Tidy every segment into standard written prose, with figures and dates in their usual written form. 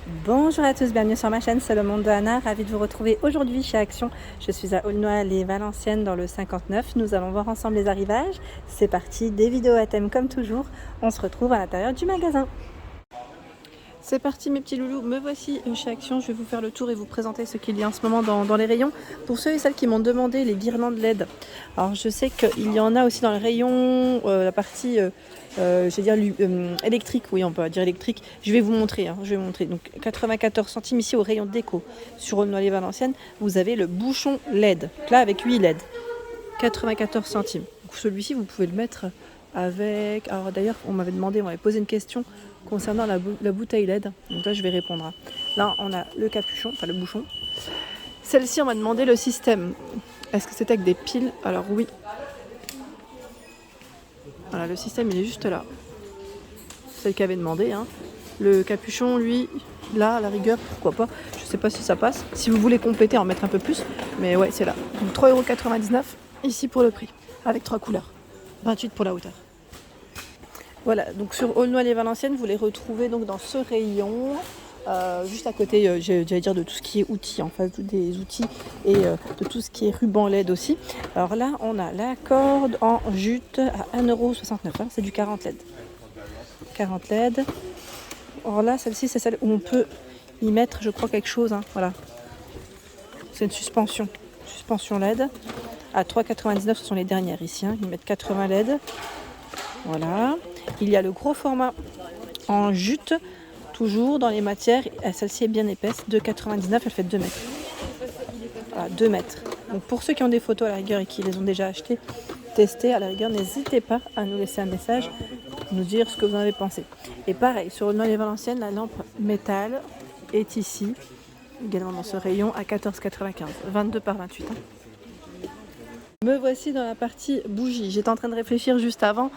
Bonjour à tous, bienvenue sur ma chaîne, c'est le monde de Anna, ravie de vous retrouver aujourd'hui chez Action. Je suis à Aulnoy-les-Valenciennes dans le 59, nous allons voir ensemble les arrivages. C'est parti, des vidéos à thème comme toujours, on se retrouve à l'intérieur du magasin. C'est parti mes petits loulous, me voici chez Action, je vais vous faire le tour et vous présenter ce qu'il y a en ce moment dans les rayons. Pour ceux et celles qui m'ont demandé les guirlandes LED, alors je sais qu'il y en a aussi dans le rayon, la partie électrique, oui on peut dire électrique, je vais vous montrer, donc 94 centimes ici au rayon déco. Sur Aulnoy-les-Valenciennes, vous avez le bouchon LED, là avec 8 LED, 94 centimes. Donc, celui-ci vous pouvez le mettre avec, alors d'ailleurs on m'avait posé une question concernant la bouteille LED, donc là je vais répondre. Là on a le capuchon, enfin le bouchon. Celle-ci on m'a demandé le système. Est-ce que c'était avec des piles? Alors oui. Voilà, le système il est juste là. Celle qui avait demandé. Le capuchon, lui, là à la rigueur, pourquoi pas. Je sais pas si ça passe. Si vous voulez compléter, en mettre un peu plus. Mais ouais, c'est là. Donc 3,99€ ici pour le prix. Avec 3 couleurs. 28 pour la hauteur. Voilà, donc sur Aulnoy-les-Valenciennes, vous les retrouvez donc dans ce rayon, juste à côté, j'allais dire de tout ce qui est outils, en face des outils et de tout ce qui est ruban LED aussi. Alors là, on a la corde en jute à 1,69€, c'est du 40 LED. 40 LED. Alors là, celle-ci, c'est celle où on peut y mettre, je crois, quelque chose. Voilà. C'est une suspension LED. À 3,99€, ce sont les dernières ici. Ils mettent 80 LED. Voilà. Il y a le gros format en jute, toujours dans les matières. Celle-ci est bien épaisse, 2,99€, elle fait 2 mètres. Voilà, 2 mètres. Donc pour ceux qui ont des photos à la rigueur et qui les ont déjà achetées, testées, à la rigueur, n'hésitez pas à nous laisser un message, nous dire ce que vous en avez pensé. Et pareil, sur Aulnoy-les-Valenciennes, la lampe métal est ici, également dans ce rayon, à 14,95€, 22 par 28. Me voici dans la partie bougie. J'étais en train de réfléchir juste avant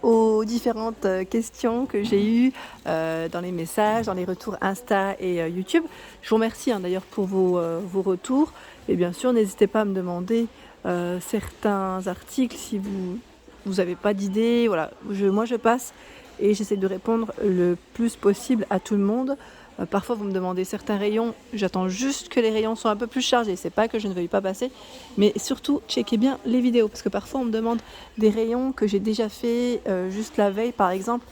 aux différentes questions que j'ai eues dans les messages, dans les retours Insta et YouTube. Je vous remercie d'ailleurs pour vos retours. Et bien sûr, n'hésitez pas à me demander certains articles si vous n'avez pas d'idées. Voilà, moi je passe et j'essaie de répondre le plus possible à tout le monde. Parfois vous me demandez certains rayons, j'attends juste que les rayons soient un peu plus chargés, c'est pas que je ne veuille pas passer, mais surtout checkez bien les vidéos, parce que parfois on me demande des rayons que j'ai déjà fait juste la veille par exemple,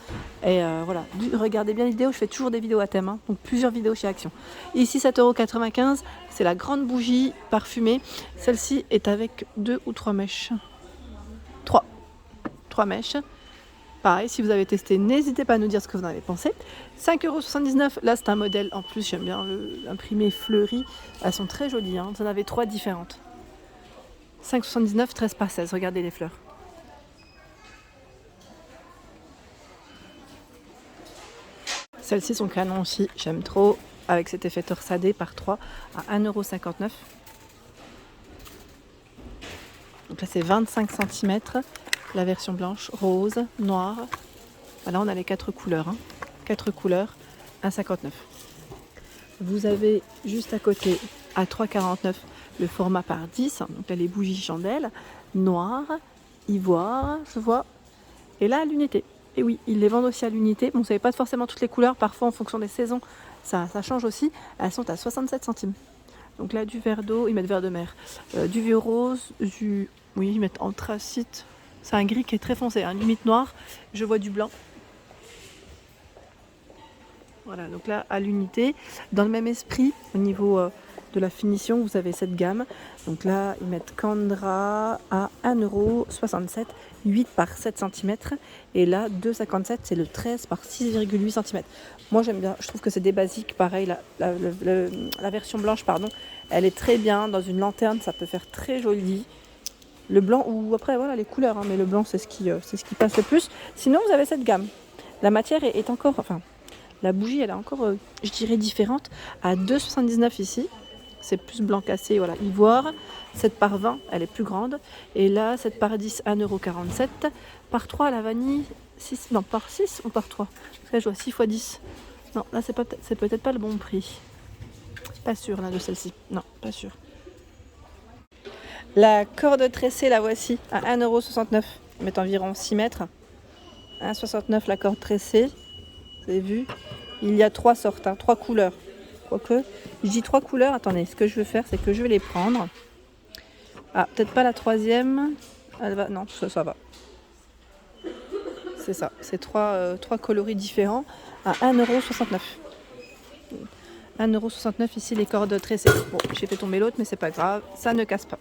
et voilà, regardez bien les vidéos, je fais toujours des vidéos à thème, donc plusieurs vidéos chez Action. Ici 7,95€, c'est la grande bougie parfumée, celle-ci est avec 2 ou 3 mèches, 3 mèches. Pareil, si vous avez testé, n'hésitez pas à nous dire ce que vous en avez pensé. 5,79€, là c'est un modèle, en plus j'aime bien l'imprimé fleuri. Elles sont très jolies, vous en avez 3 différentes. 5,79€, 13 par 16, regardez les fleurs. Celles-ci sont canon aussi, j'aime trop, avec cet effet torsadé par 3 à 1,59€. Donc là c'est 25 cm. La version blanche, rose, noire. Voilà, on a les 4 couleurs. 4 couleurs, 1,59€. Vous avez juste à côté, à 3,49€, le format par 10. Donc là, les bougies chandelles, noires, ivoire, je vois. Et là, à l'unité. Et oui, ils les vendent aussi à l'unité. Bon, vous savez pas forcément toutes les couleurs. Parfois, en fonction des saisons, ça change aussi. Elles sont à 67 centimes. Donc là, du verre d'eau, ils mettent verre de mer. Du vieux rose, oui, ils mettent anthracite. C'est un gris qui est très foncé, limite noir. Je vois du blanc. Voilà, donc là, à l'unité. Dans le même esprit, au niveau de la finition, vous avez cette gamme. Donc là, ils mettent Candra à 1,67€, 8 par 7 cm. Et là, 2,57€, c'est le 13 par 6,8 cm. Moi, j'aime bien. Je trouve que c'est des basiques. Pareil, la version blanche, elle est très bien. Dans une lanterne, ça peut faire très joli. Le blanc, ou après voilà les couleurs, mais le blanc c'est ce qui passe le plus. Sinon vous avez cette gamme. La matière est encore, enfin la bougie elle est encore, je dirais différente. À 2,79€ ici, c'est plus blanc cassé, voilà, ivoire. 7 par 20, elle est plus grande. Et là 7 par 10, 1,47€. Par 3 la vanille, 6, non par 6 ou par 3. Là je vois 6 x 10. Non, là c'est peut-être pas le bon prix. Pas sûr là de celle-ci. Non, pas sûr. La corde tressée, la voici, à 1,69€. Ils mettent environ 6 mètres. 1,69€ la corde tressée. Vous avez vu? Il y a 3 sortes, 3 couleurs. Quoique, je dis 3 couleurs. Attendez, ce que je vais faire, c'est que je vais les prendre. Ah, peut-être pas la 3e. Elle va... Non, ça va. C'est ça. C'est 3 coloris différents à 1,69 €. 1,69 € ici les cordes tressées. Bon, j'ai fait tomber l'autre, mais c'est pas grave. Ça ne casse pas.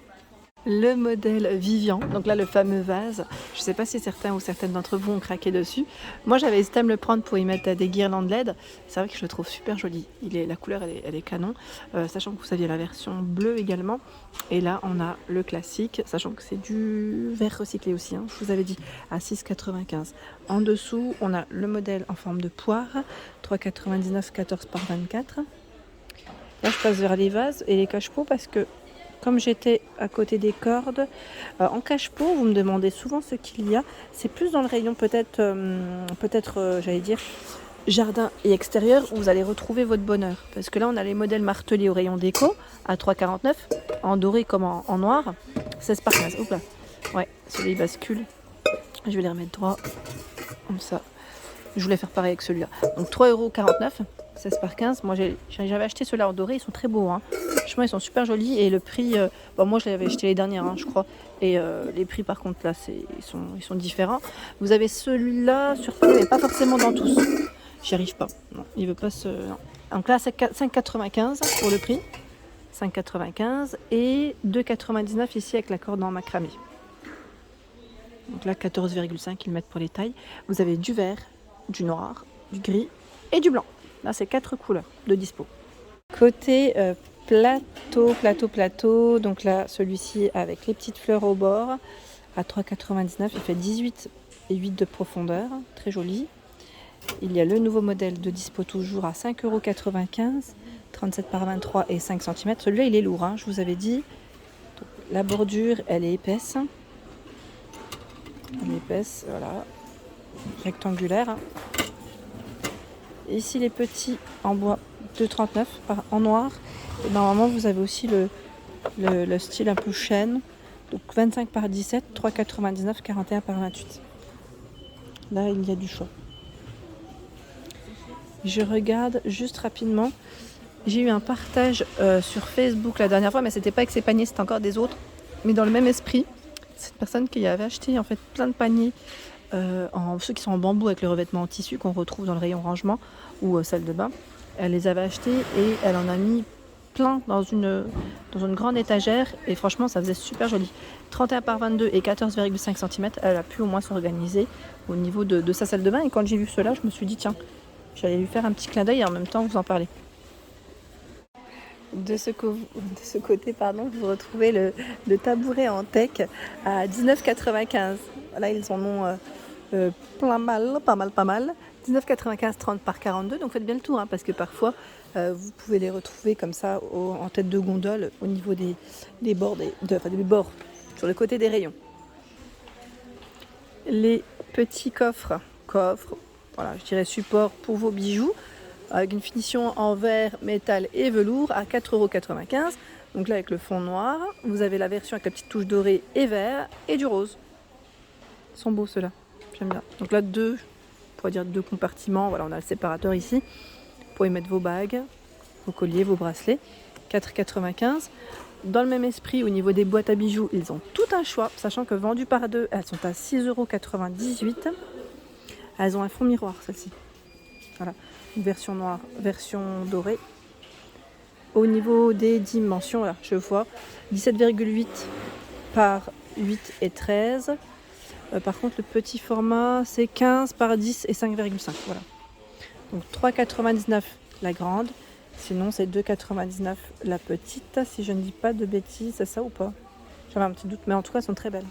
Le modèle Vivian, donc là le fameux vase, je ne sais pas si certains ou certaines d'entre vous ont craqué dessus. Moi j'avais hésité à me le prendre pour y mettre des guirlandes LED. C'est vrai que je le trouve super joli. La couleur elle est canon, sachant que vous aviez la version bleue également. Et là on a le classique, sachant que c'est du verre recyclé aussi, je vous avais dit, à 6,95 €. En dessous on a le modèle en forme de poire, 3,99 €, 14 par 24. Là je passe vers les vases et les cache-pots parce que comme j'étais à côté des cordes, en cache-pot, vous me demandez souvent ce qu'il y a. C'est plus dans le rayon peut-être, j'allais dire, jardin et extérieur, où vous allez retrouver votre bonheur. Parce que là, on a les modèles martelés au rayon déco, à 3,49 €, en doré comme en noir, 16 par 15. Oups là. Ouais, celui-là, il bascule. Je vais les remettre droit, comme ça. Je voulais faire pareil avec celui-là. Donc 3,49 €. 16 par 15, moi j'avais acheté ceux-là en doré, ils sont très beaux, franchement ils sont super jolis et le prix, moi je l'avais acheté les dernières je crois, et les prix par contre là ils sont différents. Vous avez celui-là sur pied mais pas forcément dans tous, j'y arrive pas, non, il veut pas se... Non. Donc là c'est 5,95 pour le prix, 5,95 et 2,99 ici avec la corde en macramé. Donc là 14,5 ils mettent pour les tailles. Vous avez du vert, du noir, du gris et du blanc. Là, c'est 4 couleurs de dispo. Côté plateau. Donc là, celui-ci avec les petites fleurs au bord à 3,99 €. Il fait 18,8 de profondeur. Très joli. Il y a le nouveau modèle de dispo toujours à 5,95 €. 37 par 23 et 5 cm. Celui-là, il est lourd, je vous avais dit. Donc, la bordure, elle est épaisse. Voilà. Rectangulaire. Ici les petits en bois 2,39 en noir. Et normalement vous avez aussi le style un peu chêne. Donc 25 par 17, 3,99, 41 par 28. Là il y a du choix. Je regarde juste rapidement. J'ai eu un partage sur Facebook la dernière fois, mais c'était pas avec ces paniers, c'était encore des autres. Mais dans le même esprit, cette personne qui avait acheté en fait plein de paniers. Ceux qui sont en bambou avec le revêtement en tissu qu'on retrouve dans le rayon rangement ou salle de bain, elle les avait achetés et elle en a mis plein dans une grande étagère et franchement ça faisait super joli. 31 par 22 et 14,5 cm, elle a pu au moins s'organiser au niveau de sa salle de bain et quand j'ai vu cela je me suis dit tiens, j'allais lui faire un petit clin d'œil et en même temps vous en parler. De ce côté, vous retrouvez le tabouret en teck à 19,95 €. Là, ils en ont pas mal. 19,95 30 par 42. Donc, faites bien le tour, parce que parfois, vous pouvez les retrouver comme ça en tête de gondole au niveau des bords, des bords, sur le côté des rayons. Les petits coffres, voilà, je dirais support pour vos bijoux, avec une finition en verre, métal et velours à 4,95 €. Donc là avec le fond noir, vous avez la version avec la petite touche dorée et vert et du rose. Ils sont beaux ceux-là, j'aime bien. Donc là on pourrait dire deux compartiments, voilà on a le séparateur ici, pour y mettre vos bagues, vos colliers, vos bracelets, 4,95 €. Dans le même esprit, au niveau des boîtes à bijoux, ils ont tout un choix, sachant que vendues par deux, elles sont à 6,98 €. Elles ont un fond miroir celle-ci. Voilà. Une version noire, version dorée. Au niveau des dimensions, là, je vois 17,8 par 8 et 13. Par contre, le petit format, c'est 15 par 10 et 5,5. Voilà. Donc 3,99 la grande. Sinon, c'est 2,99 la petite. Si je ne dis pas de bêtises, c'est ça ou pas? J'avais un petit doute, mais en tout cas, elles sont très belles.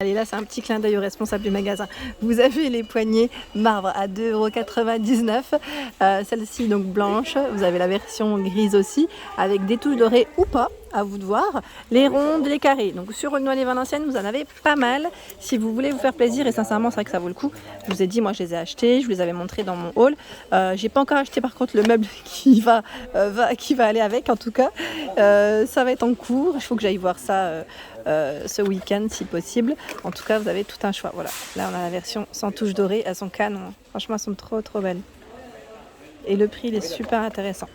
Allez, là, c'est un petit clin d'œil au responsable du magasin. Vous avez les poignées marbre à 2,99 €. Celle-ci, donc blanche. Vous avez la version grise aussi, avec des touches dorées ou pas, à vous de voir. Les rondes, les carrés. Donc, sur Aulnoy-les-Valenciennes, vous en avez pas mal. Si vous voulez vous faire plaisir, et sincèrement, c'est vrai que ça vaut le coup. Je vous ai dit, moi, je les ai achetés. Je vous les avais montrés dans mon haul. J'ai pas encore acheté, par contre, le meuble qui va aller avec, en tout cas. Ça va être en cours. Il faut que j'aille voir ça ce week-end si possible. En tout cas vous avez tout un choix. Voilà, là on a la version sans touche dorée, elles sont canon, franchement elles sont trop belles. et le prix il est super intéressant.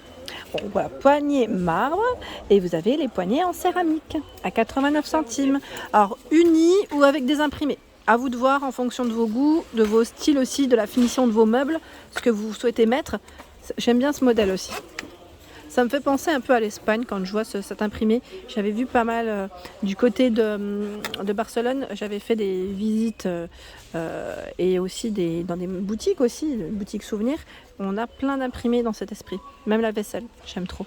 Bon, voilà, poignée marbre et vous avez les poignées en céramique à 89 centimes. Alors unis ou avec des imprimés. À vous de voir en fonction de vos goûts, de vos styles aussi, de la finition de vos meubles, ce que vous souhaitez mettre. J'aime bien ce modèle aussi. Ça me fait penser un peu à l'Espagne quand je vois cet imprimé. J'avais vu pas mal du côté de Barcelone. J'avais fait des visites et aussi dans des boutiques aussi, boutiques souvenirs. On a plein d'imprimés dans cet esprit. Même la vaisselle, j'aime trop.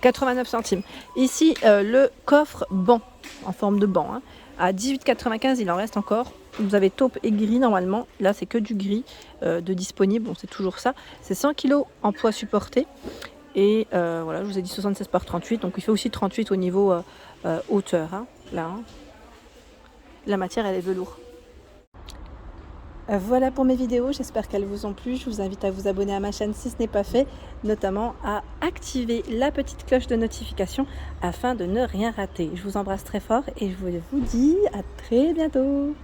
89 centimes. Ici, le coffre banc, en forme de banc. Hein. À 18,95, il en reste encore. Vous avez taupe et gris normalement. Là, c'est que du gris de disponible. Bon, c'est toujours ça. C'est 100 kg en poids supporté. Et voilà, je vous ai dit 76 par 38, donc il fait aussi 38 au niveau hauteur. Hein, là, hein. La matière, elle est velours. Voilà pour mes vidéos, j'espère qu'elles vous ont plu. Je vous invite à vous abonner à ma chaîne si ce n'est pas fait, notamment à activer la petite cloche de notification afin de ne rien rater. Je vous embrasse très fort et je vous dis à très bientôt.